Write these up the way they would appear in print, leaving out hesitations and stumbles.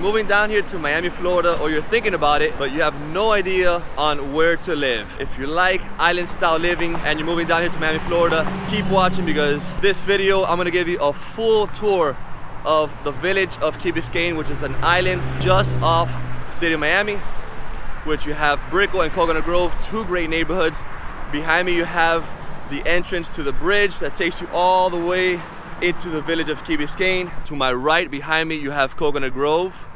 moving down here to Miami, Florida, or you're thinking about it, but you have no idea on where to live. If you like island style living and you're moving down here to Miami, Florida, keep watching because this video, I'm gonna give you a full tour of the village of Key Biscayne, which is an island just off the state of Miami, which you have Brickell and Coconut Grove, two great neighborhoods. Behind me, you have the entrance to the bridge that takes you all the way into the village of Key Biscayne. To my right, behind me, you have Coconut Grove,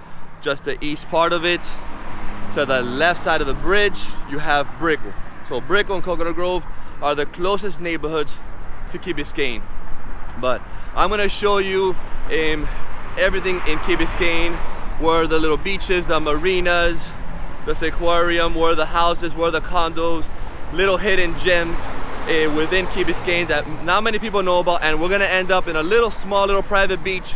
just the east part of it. To the left side of the bridge, you have Brickell. So Brickell and Coconut Grove are the closest neighborhoods to Key Biscayne. But I'm gonna show you everything in Key Biscayne, where the little beaches, the marinas, the aquarium, where the houses, where the condos, little hidden gems within Key Biscayne that not many people know about, and we're gonna end up in a small little private beach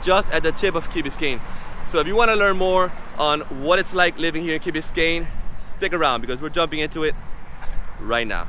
just at the tip of Key Biscayne. So if you want to learn more on what it's like living here in Key Biscayne, stick around because we're jumping into it right now.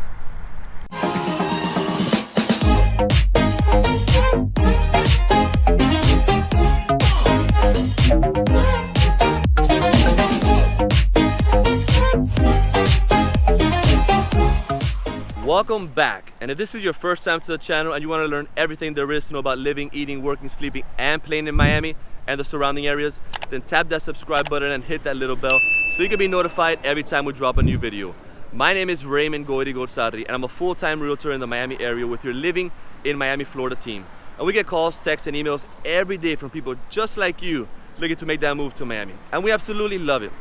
Welcome back, and if this is your first time to the channel and you want to learn everything there is to know about living, eating, working, sleeping, and playing in Miami and the surrounding areas, then tap that subscribe button and hit that little bell so you can be notified every time we drop a new video. My name is Raymond Goyri-Golsarri, and I'm a full-time realtor in the Miami area with your Living in Miami, Florida team. And we get calls, texts, and emails every day from people just like you looking to make that move to Miami. And we absolutely love it.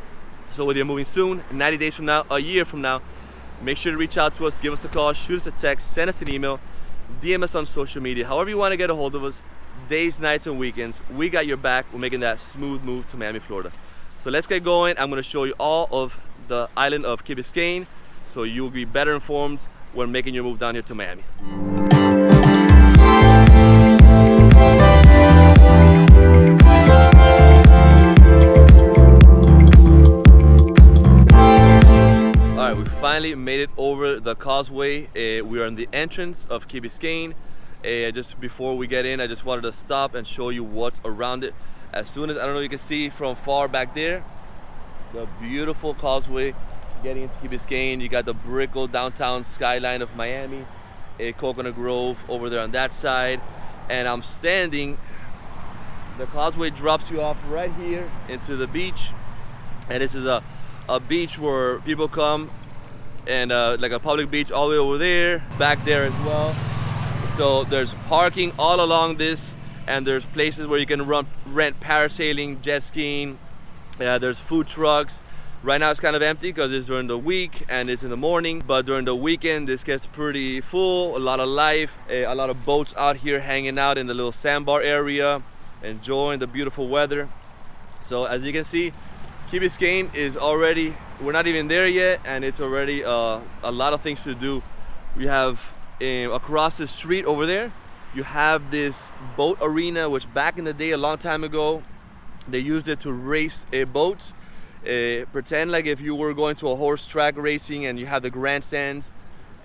So whether you're moving soon, 90 days from now, a year from now, make sure to reach out to us, give us a call, shoot us a text, send us an email, DM us on social media, however you want to get a hold of us, days, nights, and weekends. We got your back. We're making that smooth move to Miami, Florida. So let's get going. I'm going to show you all of the island of Key Biscayne so you'll be better informed when making your move down here to Miami. We finally made it over the Causeway. We are in the entrance of Key Biscayne. Just before we get in, I just wanted to stop and show you what's around it. As soon as, I don't know, you can see from far back there, the beautiful Causeway getting into Key Biscayne. You got the Brickell downtown skyline of Miami, Coconut Grove over there on that side. And I'm standing, the Causeway drops you off right here into the beach. And this is a beach where people come, and like a public beach all the way over there, back there as well. So there's parking all along this, and there's places where you can rent parasailing, jet skiing. There's food trucks. Right now it's kind of empty because it's during the week and it's in the morning, but during the weekend this gets pretty full, a lot of life, a lot of boats out here hanging out in the little sandbar area, enjoying the beautiful weather. So as you can see, Key Biscayne is already, we're not even there yet, and it's already a lot of things to do. We have across the street over there, you have this boat arena, which back in the day, a long time ago, they used it to race boats. Pretend like if you were going to a horse track racing and you have the grandstands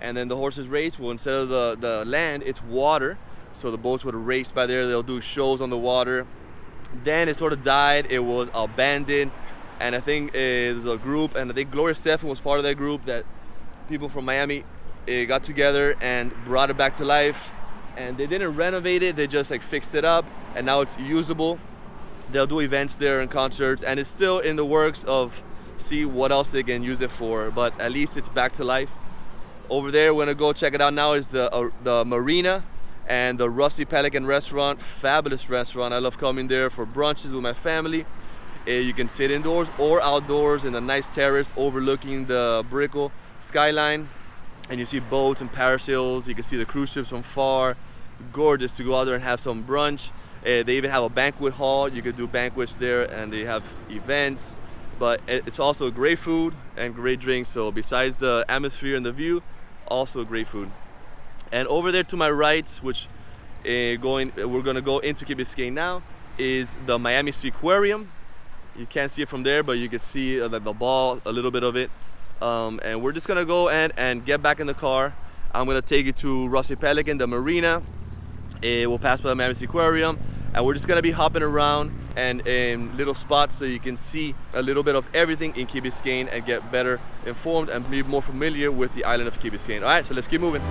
and then the horses race, well, instead of the land, it's water. So the boats would race by there, they'll do shows on the water. Then it sort of died, it was abandoned. And I think there's a group, and I think Gloria Stefan was part of that group, that people from Miami got together and brought it back to life. And they didn't renovate it, they just like fixed it up, and now it's usable. They'll do events there and concerts, and it's still in the works of see what else they can use it for, but at least it's back to life. Over there, we're gonna go check it out now, is the marina and the Rusty Pelican restaurant. Fabulous restaurant. I love coming there for brunches with my family. You can sit indoors or outdoors in a nice terrace overlooking the Brickell skyline, and you see boats and parasails. You can see the cruise ships from far. Gorgeous to go out there and have some brunch. They even have a banquet hall. You could do banquets there, and they have events. But it's also great food and great drinks. So besides the atmosphere and the view, also great food. And over there to my right, which we're gonna go into Key Biscayne now, is the Miami Seaquarium. You can't see it from there, but you can see the ball, a little bit of it. And we're just gonna go and get back in the car. I'm gonna take you to Rusty Pelican, the marina. We'll pass by the Miami Seaquarium, and we're just gonna be hopping around and in little spots so you can see a little bit of everything in Key Biscayne and get better informed and be more familiar with the island of Key Biscayne. All right, so let's keep moving.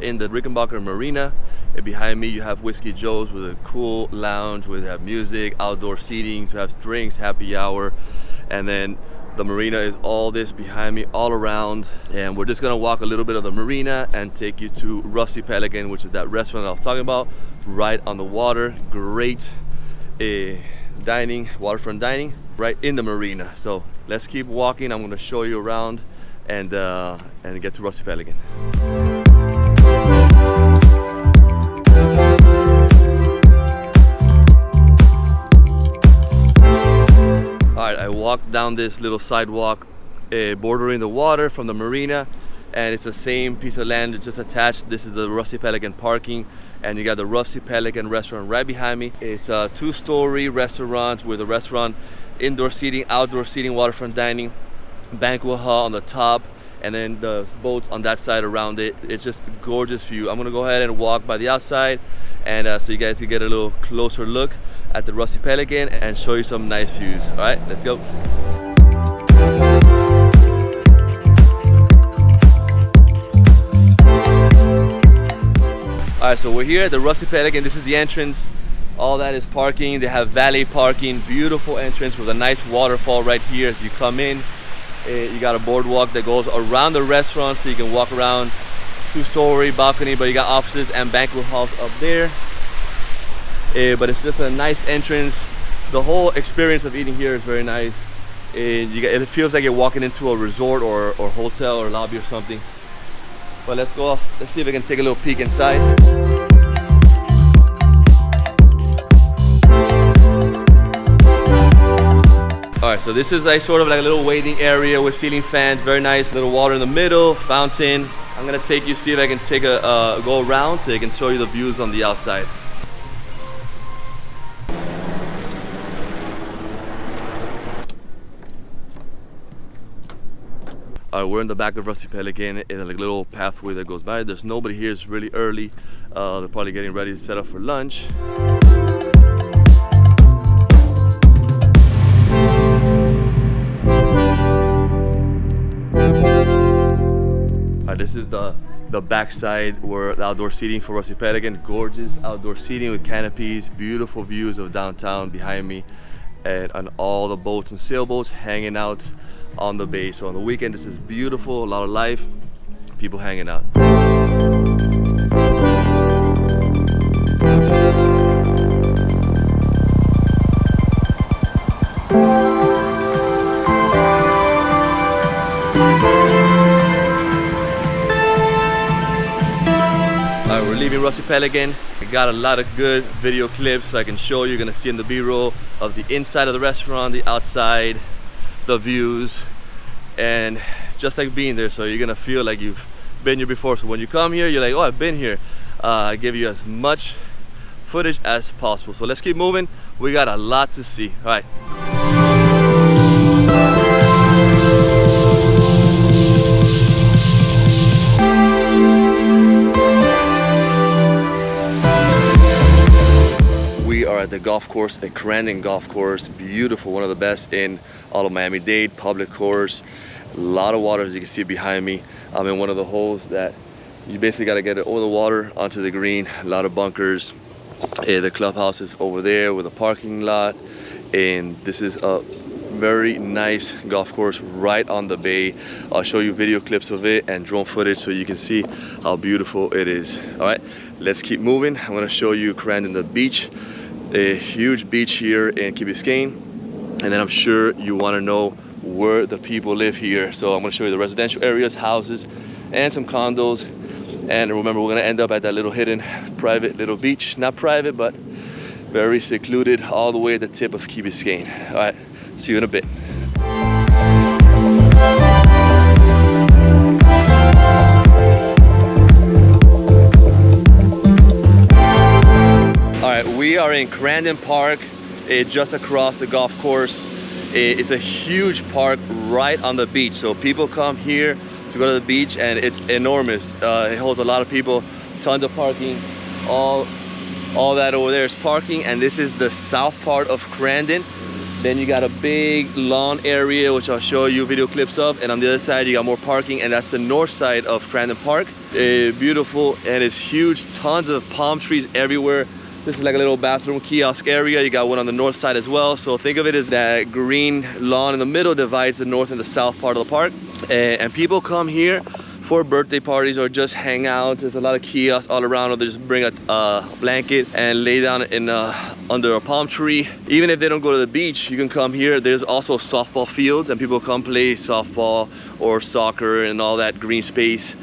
In the Rickenbacker Marina, and behind me you have Whiskey Joe's with a cool lounge where they have music, outdoor seating to have drinks, happy hour, and then the marina is all this behind me all around. And we're just gonna walk a little bit of the marina and take you to Rusty Pelican, which is that restaurant I was talking about, right on the water. Great dining, waterfront dining right in the marina. So let's keep walking. I'm gonna show you around and get to Rusty Pelican. Alright, I walked down this little sidewalk bordering the water from the marina, and it's the same piece of land, it's just attached. This is the Rusty Pelican parking, and you got the Rusty Pelican restaurant right behind me. It's a 2-story restaurant with a restaurant, indoor seating, outdoor seating, waterfront dining, banquet hall on the top, and then the boats on that side around it. It's just a gorgeous view. I'm gonna go ahead and walk by the outside, and so you guys can get a little closer look at the Rusty Pelican and show you some nice views. All right, let's go. All right, so we're here at the Rusty Pelican. This is the entrance. All that is parking. They have valet parking, beautiful entrance with a nice waterfall right here as you come in. You got a boardwalk that goes around the restaurant so you can walk around. 2-story balcony, but you got offices and banquet halls up there. But it's just a nice entrance. The whole experience of eating here is very nice. It feels like you're walking into a resort or hotel or lobby or something. But let's go, let's see if I can take a little peek inside. Alright, so this is like sort of like a little waiting area with ceiling fans, very nice, little water in the middle, fountain. I'm gonna take you, see if I can take a go around so I can show you the views on the outside. Alright, we're in the back of Rusty Pelican in a little pathway that goes by. There's nobody here, it's really early. They're probably getting ready to set up for lunch. This is the backside where the outdoor seating for Rusty Pelican. Gorgeous outdoor seating with canopies, beautiful views of downtown behind me, and on all the boats and sailboats hanging out on the bay. So on the weekend this is beautiful, a lot of life, people hanging out. We're leaving Rusty Pelican. I got a lot of good video clips so I can show you. You're gonna see in the B-roll of the inside of the restaurant, the outside, the views, and just like being there. So you're gonna feel like you've been here before. So when you come here, you're like, oh, I've been here. I give you as much footage as possible. So let's keep moving. We got a lot to see. All right. At the golf course at Crandon Golf Course, beautiful, one of the best in all of Miami-Dade, public course, a lot of water as you can see behind me. I'm in one of the holes that you basically got to get it over the water onto the green, a lot of bunkers. The clubhouse is over there with a parking lot, and this is a very nice golf course right on the bay. I'll show you video clips of it and drone footage so you can see how beautiful it is. All right, let's keep moving. I'm going to show you Crandon the beach. A huge beach here in Key Biscayne, and then I'm sure you want to know where the people live here. So I'm going to show you the residential areas, houses, and some condos. And remember, we're going to end up at that little hidden private little beach. Not private, but very secluded, all the way at the tip of Key Biscayne. All right, see you in a bit. we are in Crandon Park, just across the golf course. It's a huge park right on the beach, so people come here to go to the beach, and it's enormous. It holds a lot of people, tons of parking. All that over there is parking, and this is the south part of Crandon. Then you got a big lawn area, which I'll show you video clips of, and on the other side you got more parking, and that's the north side of Crandon Park. Beautiful, and it's huge, tons of palm trees everywhere. This is like a little bathroom kiosk area. You got one on the north side as well. So think of it as that green lawn in the middle divides the north and the south part of the park. And people come here for birthday parties or just hang out. There's a lot of kiosks all around, or they just bring a blanket and lay down in under a palm tree. Even if they don't go to the beach, you can come here. There's also softball fields, and people come play softball or soccer and all that green space.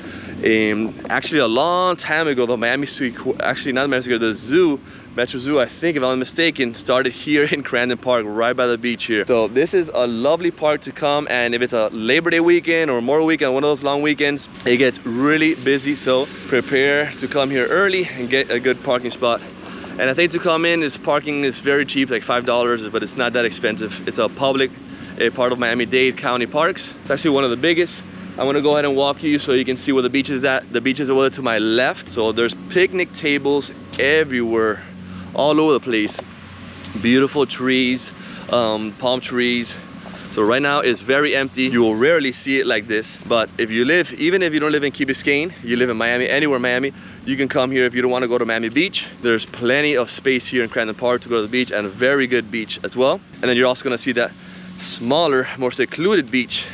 Actually, a long time ago, the Miami Zoo, actually not Miami Zoo, the zoo, Metro Zoo, I think, if I'm not mistaken, started here in Crandon Park, right by the beach here. So this is a lovely park to come, and if it's a Labor Day weekend or Memorial weekend, one of those long weekends, it gets really busy. So prepare to come here early and get a good parking spot. And I think to come in, parking is very cheap, like $5, but it's not that expensive. It's a public part of Miami-Dade County parks. It's actually one of the biggest. I'm gonna go ahead and walk you so you can see where the beach is at. The beach is over to my left, so there's picnic tables everywhere, all over the place. Beautiful trees, palm trees. So right now it's very empty. You will rarely see it like this, but if you live, even if you don't live in Key Biscayne, you live in Miami, anywhere in Miami, you can come here if you don't want to go to Miami Beach. There's plenty of space here in Crandon Park to go to the beach, and a very good beach as well. And then you're also gonna see that smaller, more secluded beach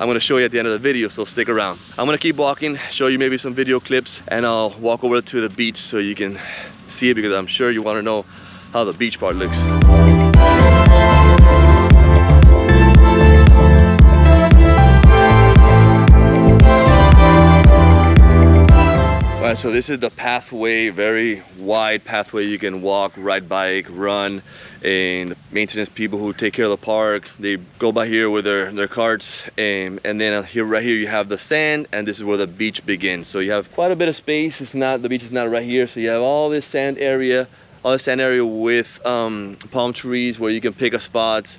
I'm gonna show you at the end of the video, so stick around. I'm gonna keep walking, show you maybe some video clips, and I'll walk over to the beach so you can see it, because I'm sure you wanna know how the beach part looks. Alright, so this is the pathway, very wide pathway. You can walk, ride bike, run, and maintenance people who take care of the park, they go by here with their carts, and then here, right here, you have the sand, and this is where the beach begins. So you have quite a bit of space. The beach is not right here, so you have all this sand area, with palm trees where you can pick a spot,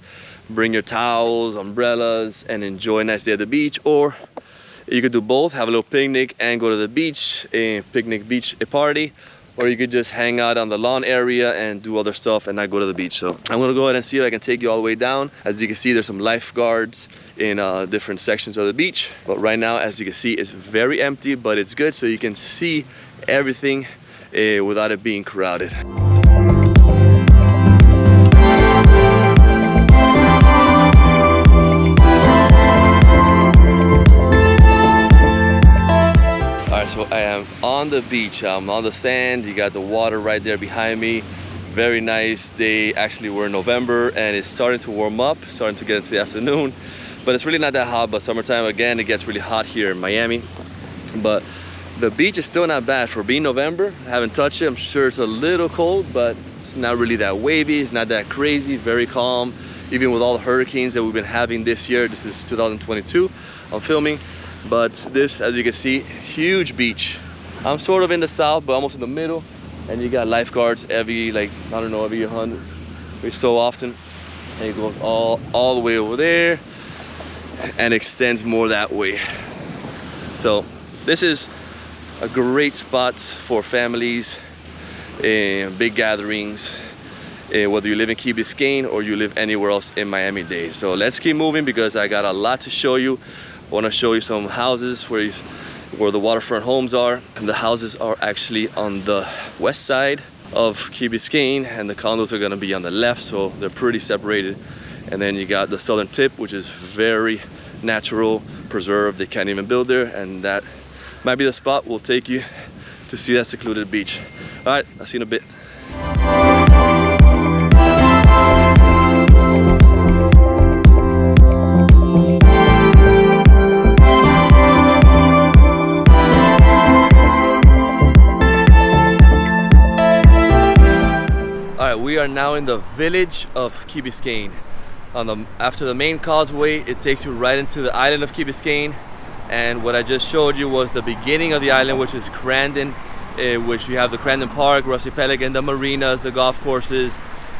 bring your towels, umbrellas, and enjoy a nice day at the beach. Or you could do both, have a little picnic and go to the beach, a picnic beach party, or you could just hang out on the lawn area and do other stuff and not go to the beach. So I'm gonna go ahead and see if I can take you all the way down. As you can see, there's some lifeguards in different sections of the beach, but right now, as you can see, it's very empty, but it's good so you can see everything without it being crowded. So I am on the beach, I'm on the sand, you got the water right there behind me. Very nice day. Actually, we're in November and it's starting to warm up, starting to get into the afternoon, but it's really not that hot. But summertime, again, it gets really hot here in Miami, but the beach is still not bad for being November. I haven't touched it. I'm sure it's a little cold, but it's not really that wavy, it's not that crazy, very calm. Even with all the hurricanes that we've been having this year, this is 2022, I'm filming. But this, as you can see, huge beach. I'm sort of in the south, but almost in the middle. And you got lifeguards every, like, I don't know, every 100, every so often. And it goes all the way over there and extends more that way. So this is a great spot for families and big gatherings, whether you live in Key Biscayne or you live anywhere else in Miami-Dade. So let's keep moving because I got a lot to show you. I want to show you some houses where the waterfront homes are. And the houses are actually on the west side of Key Biscayne, and the condos are going to be on the left, so they're pretty separated. And then you got the southern tip, which is very natural, preserved. They can't even build there, and that might be the spot we'll take you to see that secluded beach. All right, I'll see you in a bit. We are now in the village of Key Biscayne. After the main causeway, it takes you right into the island of Key Biscayne. And what I just showed you was the beginning of the island, which is Crandon which you have the Crandon Park, Rusty Pelican, the marinas, the golf courses,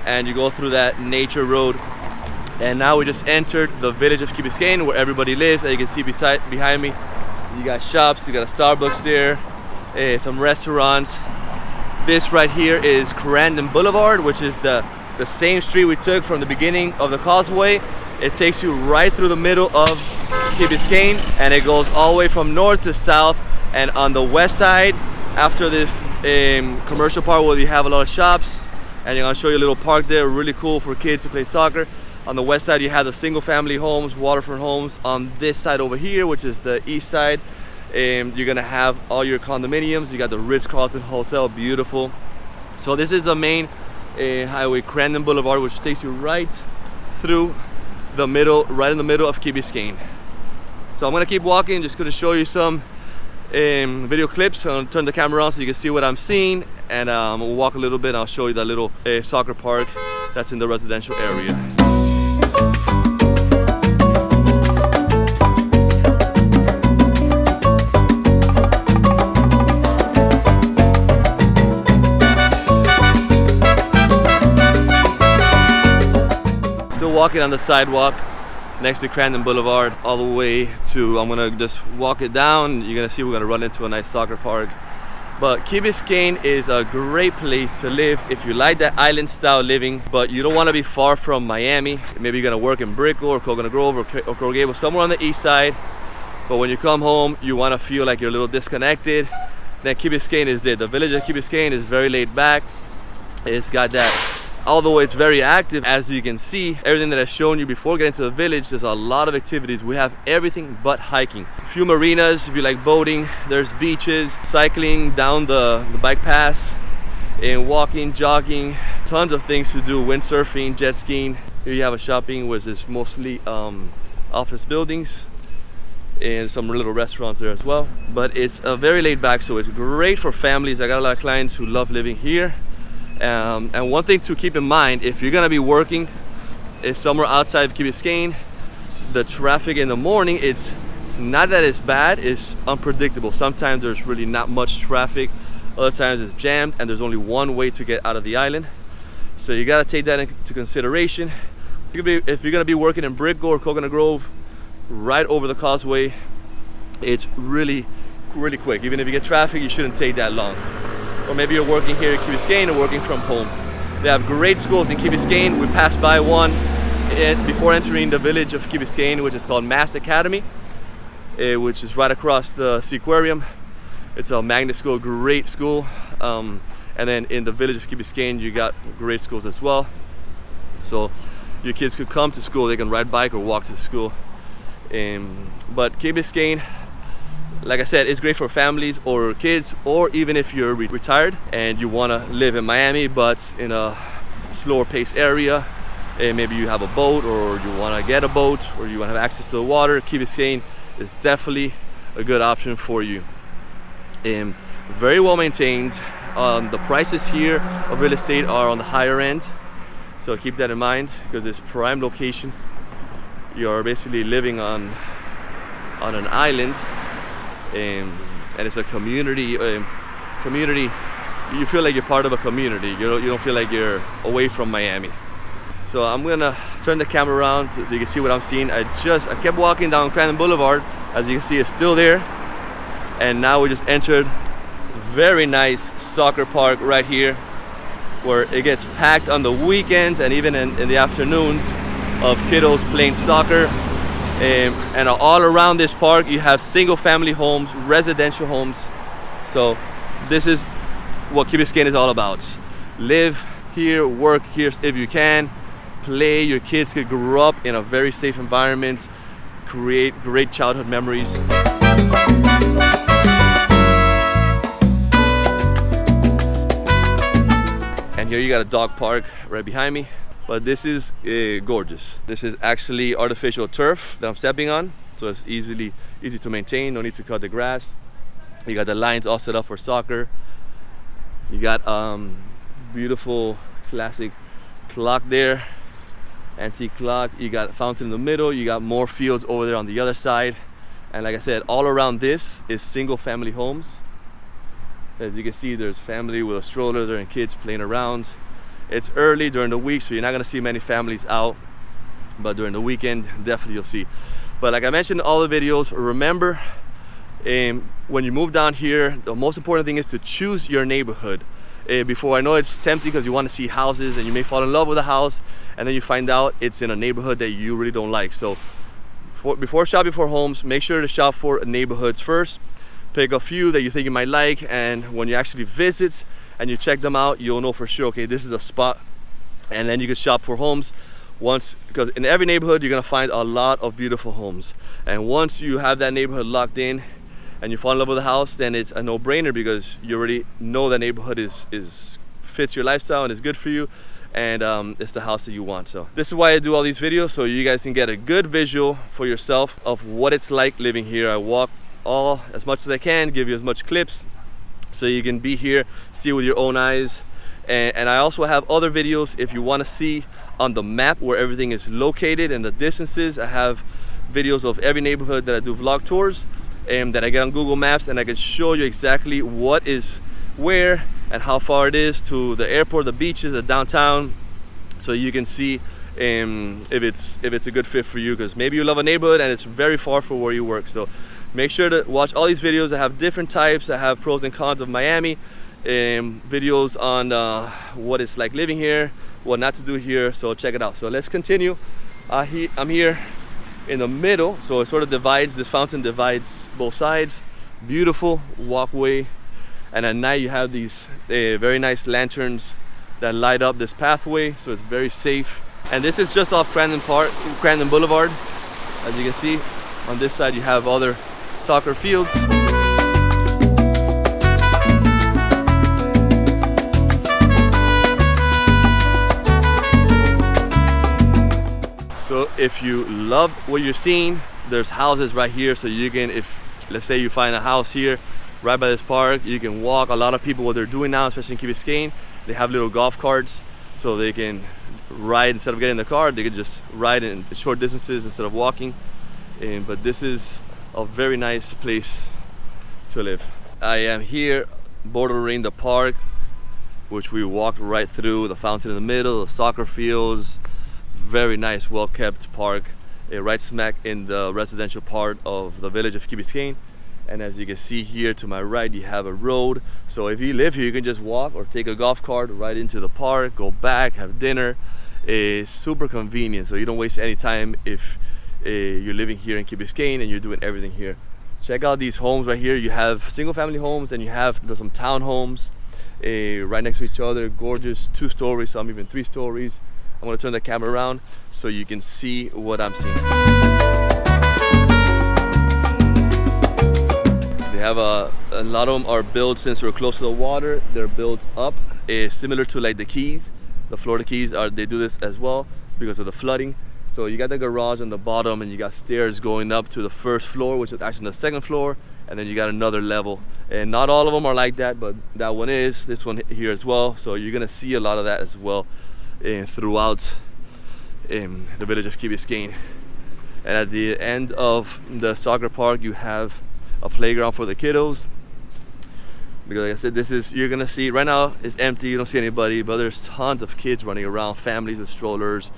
and you go through that nature road. And now we just entered the village of Key Biscayne, where everybody lives. As you can see behind me, you got shops, you got a Starbucks there, some restaurants. This right here is Crandon Boulevard, which is the same street we took from the beginning of the Causeway. It takes you right through the middle of Key Biscayne, and it goes all the way from north to south. And on the west side, after this commercial part where you have a lot of shops, and I'm gonna show you a little park there, really cool for kids to play soccer. On the west side, you have the single family homes, waterfront homes. On this side over here, which is the east side, you're gonna have all your condominiums. You got the Ritz-Carlton Hotel, beautiful. So this is the main highway, Crandon Boulevard, which takes you right through the middle, right in the middle of Key Biscayne. So I'm gonna keep walking, just gonna show you some video clips. I'm gonna turn the camera on so you can see what I'm seeing, and we'll walk a little bit and I'll show you that little soccer park that's in the residential area. Still walking on the sidewalk next to Crandon Boulevard all the way to, I'm gonna just walk it down. You're gonna see we're gonna run into a nice soccer park. But Key Biscayne is a great place to live if you like that island style living, but you don't want to be far from Miami. Maybe you're gonna work in Brickell or Coconut Grove or Coral Gables, somewhere on the east side. But when you come home, you want to feel like you're a little disconnected. Then Key Biscayne is there. The village of Key Biscayne is very laid back. It's got that, although it's very active, as you can see, everything that I've shown you before getting to the village, there's a lot of activities. We have everything but hiking. A few marinas if you like boating, there's beaches, cycling down the bike paths, and walking, jogging, tons of things to do, windsurfing, jet skiing. Here you have a shopping which is mostly office buildings and some little restaurants there as well. But it's a very laid back, so it's great for families. I got a lot of clients who love living here. And one thing to keep in mind, if you're gonna be working somewhere outside of Key Biscayne, the traffic in the morning, it's not that it's bad, it's unpredictable. Sometimes there's really not much traffic, other times it's jammed, and there's only one way to get out of the island. So you gotta take that into consideration. If you're gonna be working in Brickell or Coconut Grove, right over the Causeway, it's really quick. Even if you get traffic, you shouldn't take that long. Or maybe you're working here in Key Biscayne or working from home. They have great schools in Key Biscayne. We passed by one before entering the village of Key Biscayne, which is called Mass Academy, which is right across the Seaquarium. It's a magnet school, great school. And then in the village of Key Biscayne, you got great schools as well. So your kids could come to school, they can ride bike or walk to school. But Key Biscayne, like I said, it's great for families or kids, or even if you're retired and you want to live in Miami but in a slower paced area, and maybe you have a boat or you want to get a boat or you want to have access to the water. Key Biscayne is definitely a good option for you. Very well maintained. The prices here of real estate are on the higher end, so keep that in mind because it's prime location. You're basically living on an island. And it's a community. You feel like you're part of a community. You don't feel like you're away from Miami. So I'm gonna turn the camera around so you can see what I'm seeing. I kept walking down Crandon Boulevard. As you can see, it's still there. And now we just entered very nice soccer park right here, where it gets packed on the weekends and even in the afternoons of kiddos playing soccer. And all around this park you have single family homes, residential homes. So this is what Key Biscayne is all about. Live here, work here if you can, play. Your kids could grow up in a very safe environment, create great childhood memories. And here you got a dog park right behind me. But this is gorgeous. This is actually artificial turf that I'm stepping on, so it's easy to maintain. No need to cut the grass. You got the lines all set up for soccer. You got beautiful classic clock there, antique clock. You got a fountain in the middle. You got more fields over there on the other side. And like I said, all around this is single family homes. As you can see, there's family with a stroller there and kids playing around. It's early during the week, so you're not gonna see many families out, but during the weekend, definitely you'll see. But like I mentioned in all the videos, remember, when you move down here, the most important thing is to choose your neighborhood. Before, I know it's tempting because you want to see houses and you may fall in love with a house and then you find out it's in a neighborhood that you really don't like. So before shopping for homes, make sure to shop for neighborhoods first. Pick a few that you think you might like, and when you actually visit and you check them out, you'll know for sure, okay, this is the spot. And then you can shop for homes because in every neighborhood you're gonna find a lot of beautiful homes. And once you have that neighborhood locked in and you fall in love with a house, then it's a no-brainer because you already know that neighborhood fits your lifestyle and is good for you, and it's the house that you want. So this is why I do all these videos, so you guys can get a good visual for yourself of what it's like living here. I walk as much as I can, give you as much clips so you can be here, see with your own eyes. And I also have other videos if you want to see on the map where everything is located and the distances. I have videos of every neighborhood that I do vlog tours and that I get on Google Maps, and I can show you exactly what is where and how far it is to the airport, the beaches, the downtown, so you can see if it's a good fit for you, because maybe you love a neighborhood and it's very far from where you work. So make sure to watch all these videos. I have different types. I have pros and cons of Miami, videos on what it's like living here, what not to do here, so check it out. So let's continue. I'm here in the middle, so it sort of divides, this fountain divides both sides. Beautiful walkway, and at night you have these very nice lanterns that light up this pathway, so it's very safe. And this is just off Crandon Boulevard. As you can see, on this side you have other soccer fields. So if you love what you're seeing, there's houses right here, so you can, if let's say you find a house here right by this park, you can walk. A lot of people, what they're doing now, especially in Key Biscayne, they have little golf carts, so they can ride instead of getting in the car. They can just ride in short distances instead of walking. But this is a very nice place to live. I am here bordering the park, which we walked right through. The fountain in the middle, the soccer fields, very nice, well-kept park, right smack in the residential part of the village of Key Biscayne. And as you can see here to my right, you have a road. So if you live here, you can just walk or take a golf cart right into the park, go back, have dinner. It's super convenient, so you don't waste any time if you're living here in Key Biscayne and you're doing everything here. Check out these homes right here. You have single family homes and you have some townhomes right next to each other. Gorgeous, 2 stories, some even 3 stories. I'm gonna turn the camera around so you can see what I'm seeing. They have a lot of them are built, since we're close to the water, they're built up, similar to like the Keys. The Florida Keys they do this as well because of the flooding. So you got the garage on the bottom and you got stairs going up to the first floor, which is actually the second floor, and then you got another level. And not all of them are like that, but that one is, this one here as well. So you're gonna see a lot of that as well throughout the village of Key Biscayne. And at the end of the soccer park, you have a playground for the kiddos, because like I said, you're gonna see right now it's empty, you don't see anybody, but there's tons of kids running around, families with strollers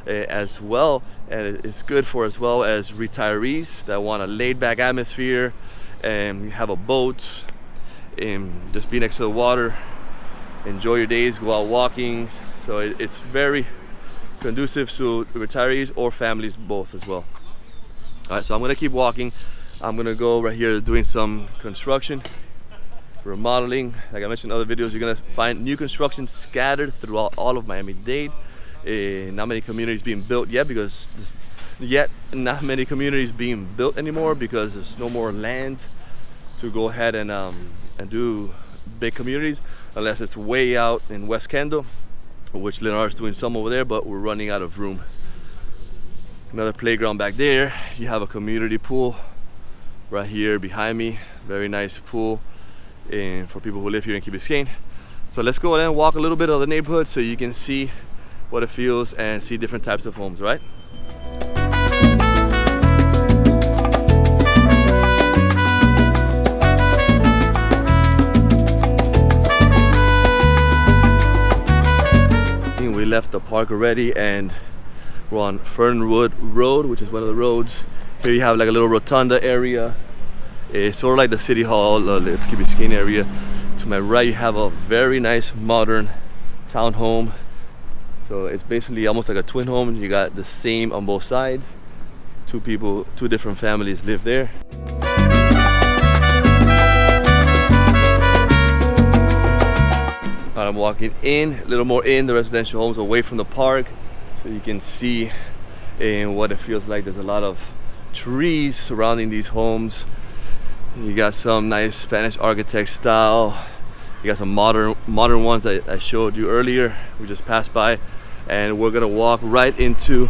as well. And it's good for as well as retirees that want a laid back atmosphere and have a boat and just be next to the water, enjoy your days, go out walking. So it's very conducive to retirees or families both as well. All right, so I'm gonna keep walking. I'm gonna go right here doing some construction, remodeling. Like I mentioned in other videos, you're gonna find new construction scattered throughout all of Miami-Dade. Not many communities being built yet because not many communities being built anymore because there's no more land to go ahead and do big communities, unless it's way out in West Kendall, which Leonard's doing some over there, but we're running out of room. Another playground back there. You have a community pool right here behind me. Very nice pool for people who live here in Key Biscayne. So let's go and walk a little bit of the neighborhood so you can see what it feels and see different types of homes, right? left the park already, and we're on Fernwood Road, which is one of the roads. Here you have like a little rotunda area. It's sort of like the City Hall, the Key Biscayne area. To my right, you have a very nice modern townhome. So it's basically almost like a twin home. You got the same on both sides. Two people, two different families live there. I'm walking in, a little more in the residential homes, away from the park, so you can see what it feels like. There's a lot of trees surrounding these homes. You got some nice Spanish architect style. You got some modern ones that I showed you earlier. We just passed by, and we're gonna walk right into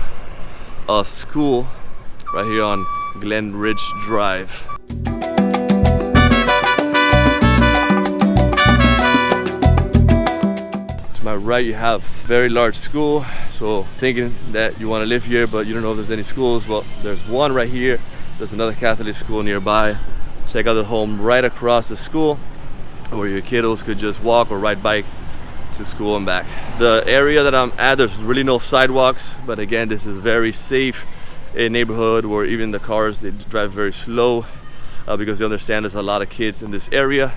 a school right here on Glen Ridge Drive. To my right, you have a very large school. So thinking that you want to live here, but you don't know if there's any schools. Well, there's one right here. There's another Catholic school nearby. Check out the home right across the school, where your kiddos could just walk or ride bike to school and back. The area that I'm at, there's really no sidewalks, but again, this is very safe neighborhood where even the cars, they drive very slow because they understand there's a lot of kids in this area.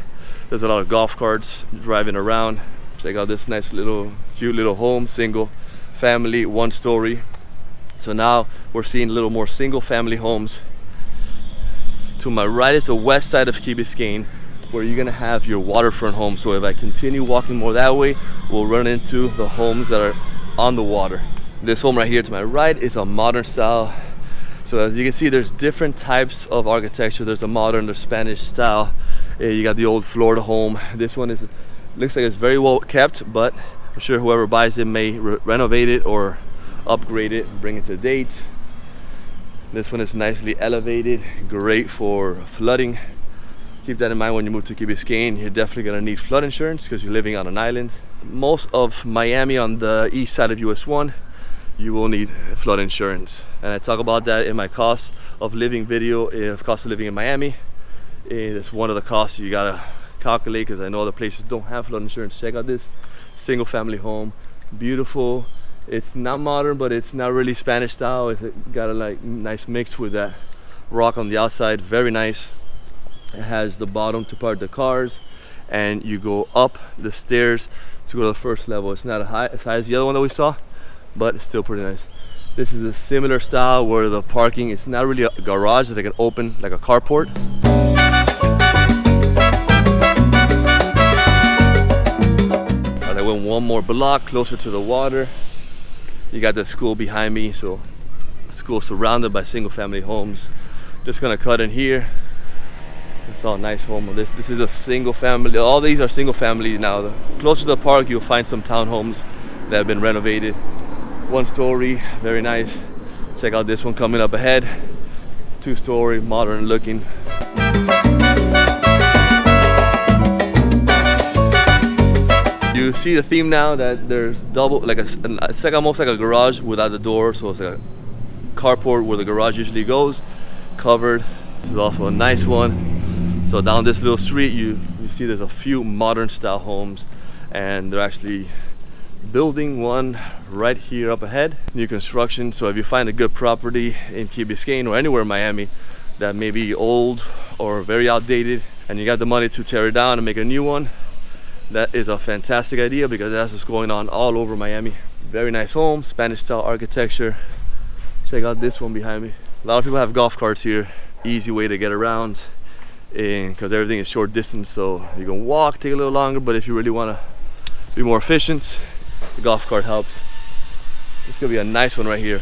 There's a lot of golf carts driving around. Check out this nice little cute little home, single family, 1 story. So now we're seeing a little more single family homes. To my right is the west side of Key Biscayne, where you're gonna have your waterfront homes. So if I continue walking more that way, we'll run into the homes that are on the water. This home right here to my right is a modern style. So as you can see, there's different types of architecture. There's a modern, there's Spanish style. You got the old Florida home. This one looks like it's very well kept, but I'm sure whoever buys it may renovate it or upgrade it, bring it to date. This one is nicely elevated, great for flooding. Keep that in mind when you move to Key Biscayne. You're definitely gonna need flood insurance because you're living on an island. Most of Miami on the east side of US 1, you will need flood insurance. And I talk about that in my cost of living video, of cost of living in Miami. It's one of the costs you gotta calculate because I know other places don't have flood insurance. Check out this single family home, beautiful. It's not modern, but it's not really Spanish style. It's got a like nice mix with that rock on the outside, very nice. It has the bottom to park the cars, and you go up the stairs to go to the first level. It's not as high as the other one that we saw, but it's still pretty nice. This is a similar style where the parking is not really a garage, it's like an open, like a carport. I went one more block closer to the water. You got the school behind me, so the school surrounded by single family homes. Just gonna cut in here. It's all nice home. This is a single family. All these are single family now. The closer to the park, you'll find some townhomes that have been renovated. 1 story, very nice. Check out this one coming up ahead. 2 story, modern looking. You see the theme now that there's double, like it's like almost like a garage without the door. So it's like a carport where the garage usually goes, covered. This is also a nice one. So down this little street, you see there's a few modern style homes, and they're actually building one right here up ahead, new construction. So if you find a good property in Key Biscayne or anywhere in Miami that may be old or very outdated, and you got the money to tear it down and make a new one, that is a fantastic idea because that's what's going on all over Miami. Very nice home, Spanish style architecture. Check out this one behind me. A lot of people have golf carts here. Easy way to get around, because everything is short distance, so you can walk, take a little longer, but if you really want to be more efficient, the golf cart helps. It's gonna be a nice one right here.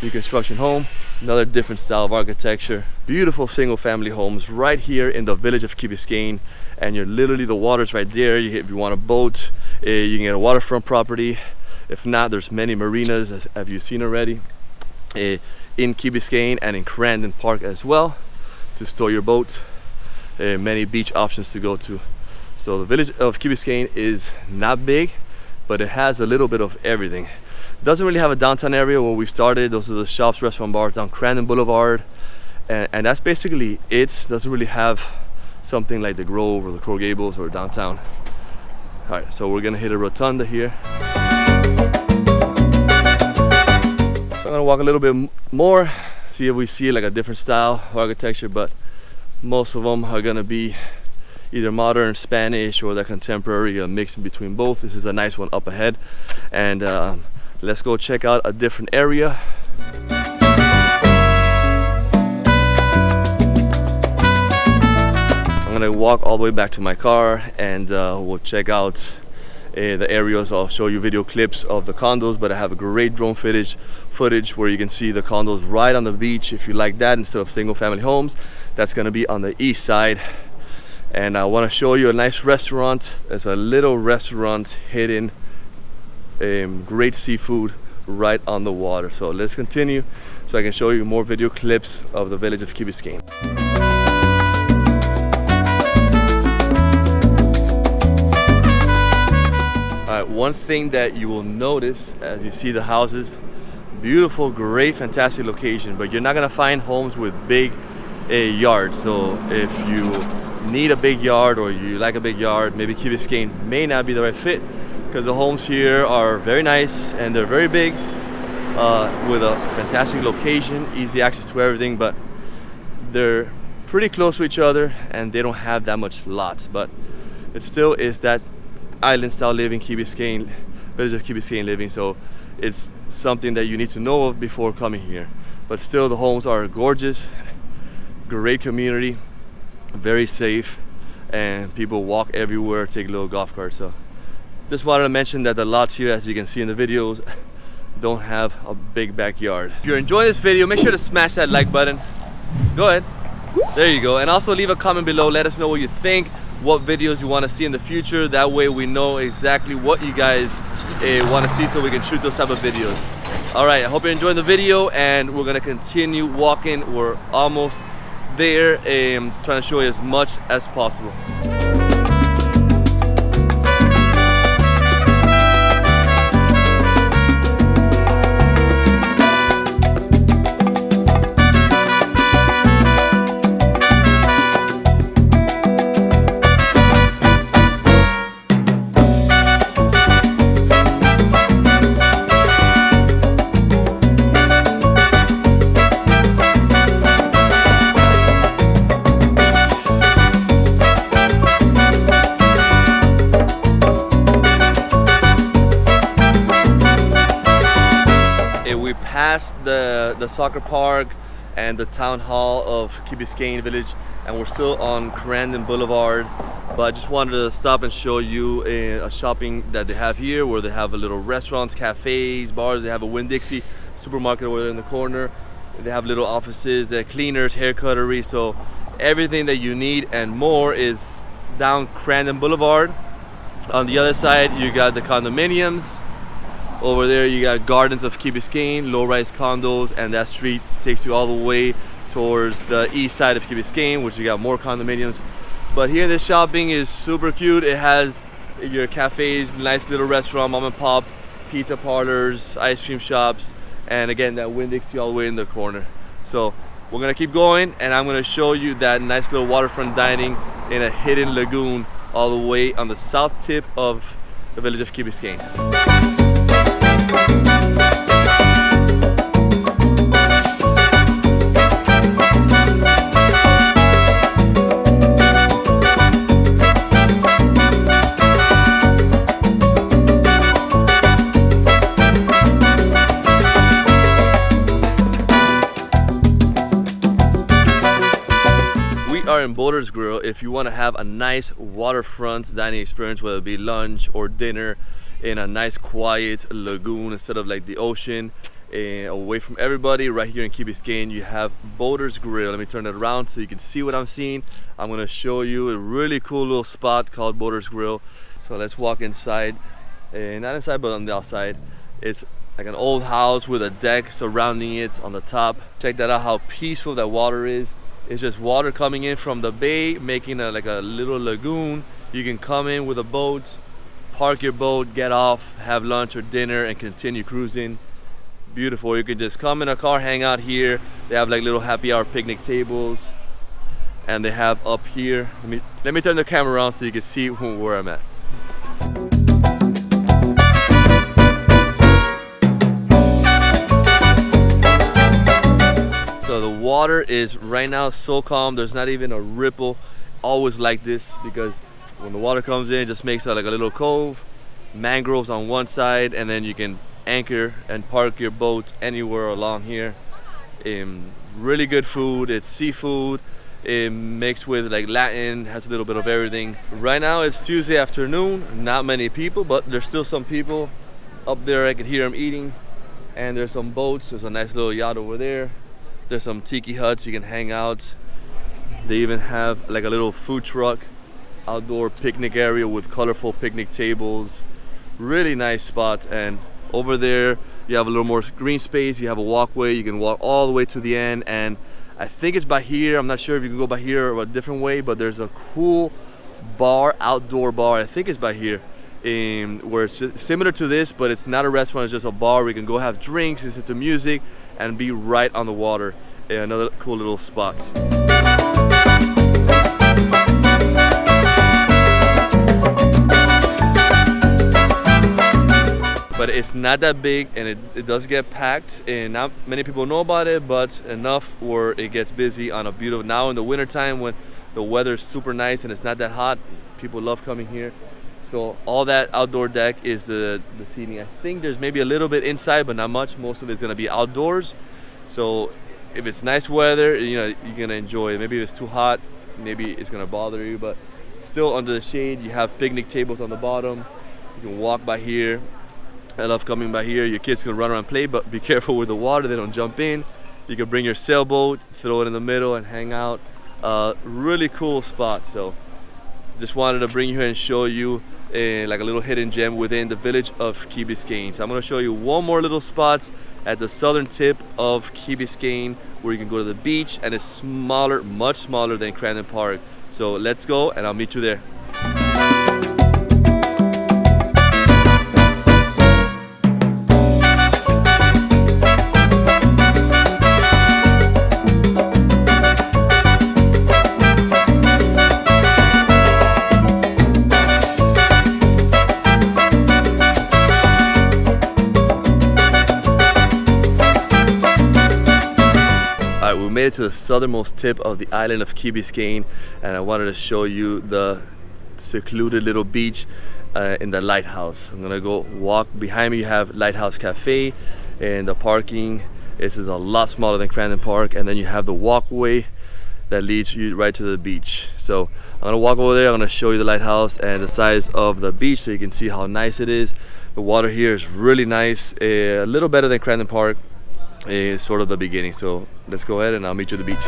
New construction home, another different style of architecture. Beautiful single family homes right here in the village of Key Biscayne, and you're literally, the water's right there. If you want a boat, you can get a waterfront property. If not, there's many marinas, as have you seen already, in Key Biscayne and in Crandon Park as well, to store your boat. Many beach options to go to. So the village of Key Biscayne is not big, but it has a little bit of everything. Doesn't really have a downtown area where we started. Those are the shops, restaurant, bars down Crandon Boulevard, and that's basically it. Doesn't really have something like the Grove or the Coral Gables or downtown. All right, so we're gonna hit a rotunda here. So I'm gonna walk a little bit more, see if we see like a different style of architecture, but most of them are gonna be either modern Spanish or the contemporary, a mix in between both. This is a nice one up ahead, and let's go check out a different area. I'm gonna walk all the way back to my car, and we'll check out the areas. I'll show you video clips of the condos, but I have a great drone footage where you can see the condos right on the beach. If you like that instead of single family homes, that's gonna be on the east side. And I want to show you a nice restaurant. There's a little restaurant hidden, great seafood right on the water. So let's continue so I can show you more video clips of the village of Key Biscayne. Alright, one thing that you will notice as you see the houses, beautiful, great, fantastic location, but you're not gonna find homes with big yards. So if you need a big yard or you like a big yard, maybe Key Biscayne may not be the right fit, because the homes here are very nice and they're very big, with a fantastic location, easy access to everything, but they're pretty close to each other and they don't have that much lots. But it still is that island style living, Key Biscayne, village of Key Biscayne living, so it's something that you need to know of before coming here. But still, the homes are gorgeous, great community, very safe, and people walk everywhere, take little golf carts. So just wanted to mention that the lots here, as you can see in the videos, don't have a big backyard. If you're enjoying this video, make sure to smash that like button. Go ahead, there you go, and also leave a comment below. Let us know what you think, what videos you want to see in the future. That way we know exactly what you guys want to see, so we can shoot those type of videos. All right, I hope you're enjoying the video, and we're gonna continue walking. We're almost there, trying to show you as much as possible. Past the soccer park and the town hall of Key Biscayne village, and we're still on Crandon Boulevard, but I just wanted to stop and show you a shopping that they have here, where they have a little restaurants, cafes, bars. They have a Winn-Dixie supermarket over there in the corner. They have little offices, they have cleaners, hair cuttery, so everything that you need and more is down Crandon Boulevard. On the other side you got the condominiums. Over there you got Gardens of Key Biscayne, low-rise condos, and that street takes you all the way towards the east side of Key Biscayne, which you got more condominiums. But here this shopping is super cute. It has your cafes, nice little restaurant, mom and pop, pizza parlors, ice cream shops, and again that Winn-Dixie all the way in the corner. So we're gonna keep going, and I'm gonna show you that nice little waterfront dining in a hidden lagoon all the way on the south tip of the village of Key Biscayne. In Boaters Grill, if you want to have a nice waterfront dining experience, whether it be lunch or dinner in a nice quiet lagoon instead of like the ocean, away from everybody, right here in Key Biscayne, you have Boaters Grill. Let me turn it around so you can see what I'm seeing. I'm going to show you a really cool little spot called Boaters Grill. So let's walk inside, not inside but on the outside. It's like an old house with a deck surrounding it on the top. Check that out, how peaceful that water is. It's just water coming in from the bay, making like a little lagoon. You can come in with a boat, park your boat, get off, have lunch or dinner, and continue cruising. Beautiful. You can just come in a car, hang out here. They have like little happy hour picnic tables, and they have up here. Let me turn the camera around so you can see where I'm at. water is right now so calm. There's not even a ripple. Always like this, because when the water comes in, it just makes it like a little cove. Mangroves on one side, and then you can anchor and park your boat anywhere along here. Really good food. It's seafood mixed with like Latin, has a little bit of everything. Right now it's Tuesday afternoon, not many people, but there's still some people up there. I can hear them eating, and there's some boats. There's a nice little yacht over there. There's some tiki huts you can hang out. They even have like a little food truck, outdoor picnic area with colorful picnic tables. Really nice spot. And over there you have a little more green space. You have a walkway. You can walk all the way to the end, and I think it's by here. I'm not sure if you can go by here or a different way, but there's a cool bar, outdoor bar. I think it's by here, where it's similar to this, but it's not a restaurant. It's just a bar where you can go have drinks, listen to music, and be right on the water. Another cool little spot. But it's not that big, and it does get packed, and not many people know about it, but enough where it gets busy on a beautiful, now in the winter time when the weather is super nice and it's not that hot, people love coming here. So all that outdoor deck is the seating. I think there's maybe a little bit inside, but not much. Most of it's gonna be outdoors. So if it's nice weather, you know, you're gonna enjoy it. Maybe if it's too hot, maybe it's gonna bother you, but still under the shade. You have picnic tables on the bottom. You can walk by here. I love coming by here. Your kids can run around and play, but be careful with the water, they don't jump in. You can bring your sailboat, throw it in the middle and hang out. Really cool spot. So just wanted to bring you here and show you like a little hidden gem within the village of Key Biscayne. So I'm going to show you one more little spot at the southern tip of Key Biscayne where you can go to the beach, and it's smaller, much smaller than Crandon Park. So let's go, and I'll meet you there. We made it to the southernmost tip of the island of Key Biscayne, and I wanted to show you the secluded little beach in the Lighthouse. I'm gonna go walk. Behind me you have Lighthouse Cafe, and the parking is a lot smaller than Crandon Park, and then you have the walkway that leads you right to the beach. So I'm gonna walk over there. I'm gonna show you the Lighthouse and the size of the beach so you can see how nice it is. The water here is really nice, a little better than Crandon Park. Is sort of the beginning. So let's go ahead and I'll meet you at the beach.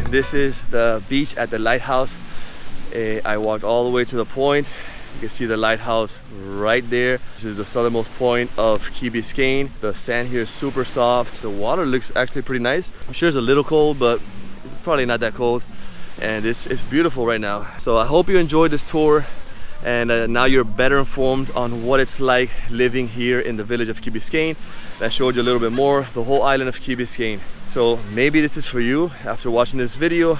This is the beach at the Lighthouse. I walked all the way to the point. You can see the lighthouse right there. This is the southernmost point of Key Biscayne. The sand here is super soft. The water looks actually pretty nice. I'm sure it's a little cold, but it's probably not that cold. And it's beautiful right now. So I hope you enjoyed this tour, and now you're better informed on what it's like living here in the village of Key Biscayne. That showed you a little bit more, the whole island of Key Biscayne. So maybe this is for you. After watching this video,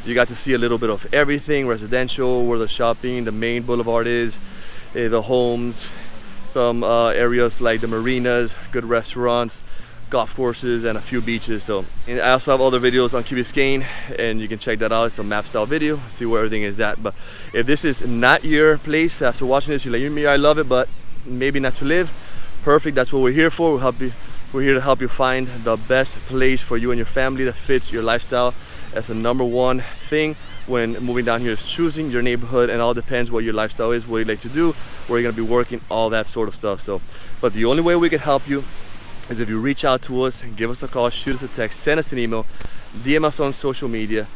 you got to see a little bit of everything: residential, where the shopping, the main boulevard is, the homes, some areas like the marinas, good restaurants, golf courses, and a few beaches. So, and I also have other videos on Key Biscayne, and you can check that out. It's a map style video, see where everything is at. But if this is not your place, after watching this, you're like, me, I love it, but maybe not to live. Perfect, that's what we're here for. We're here to help you find the best place for you and your family that fits your lifestyle. That's the number one thing when moving down here, is choosing your neighborhood, and all depends what your lifestyle is, what you like to do, where you're gonna be working, all that sort of stuff. So, but the only way we can help you is if you reach out to us, give us a call, shoot us a text, send us an email, DM us on social media,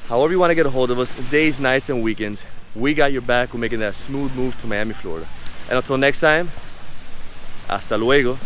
however you want to get a hold of us, days, nights, and weekends. We got your back. We're making that smooth move to Miami, Florida. And until next time, hasta luego.